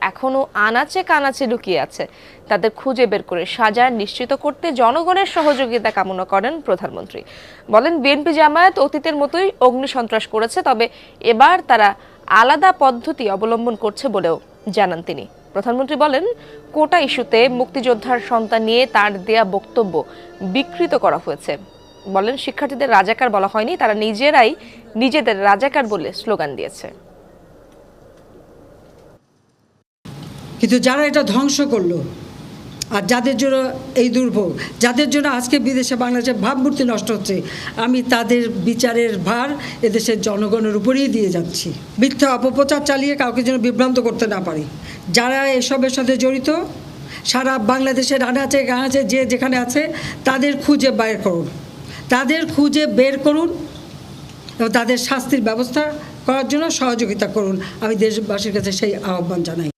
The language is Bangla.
এখনো আনাচে কানাচে লুকিয়ে আছে, তাদের খুঁজে বের করে সাজা নিশ্চিত করতে জনগণের সহযোগিতা কামনা করেন প্রধানমন্ত্রী। বলেন, বিএনপি জামায়াত অতীতের মতোই অগ্নিসন্ত্রাস করেছে, তবে এবার তারা আলাদা পদ্ধতি অবলম্বন করছে বলেও জানান তিনি। প্রধানমন্ত্রী বলেন, কোটা ইস্যুতে মুক্তিযোদ্ধার সন্তান নিয়ে তার দেয়া বক্তব্য বিকৃত করা হয়েছে। বলেন, শিক্ষার্থীদের রাজাকার বলা হয়নি, তারা নিজেরাই নিজেদের রাজাকার বলে স্লোগান দিয়েছে। কিন্তু যারা এটা ধ্বংস করলো আর যাদের জন্য এই দুর্ভোগ, যাদের জন্য আজকে বিদেশে বাংলাদেশের ভাবমূর্তি নষ্ট হচ্ছে, আমি তাদের বিচারের ভার এদেশের জনগণের উপরেই দিয়ে যাচ্ছি। মিথ্যা অপপ্রচার চালিয়ে কাউকে যেন বিভ্রান্ত করতে না পারি। যারা এসবের সাথে জড়িত সারা বাংলাদেশের আনাচে কানাচে যে যেখানে আছে তাদের খুঁজে বের করুন, তাদের খুঁজে বের করুন এবং তাদের শাস্তির ব্যবস্থা করার জন্য সহযোগিতা করুন। আমি দেশবাসীর কাছে সেই আহ্বান জানাই।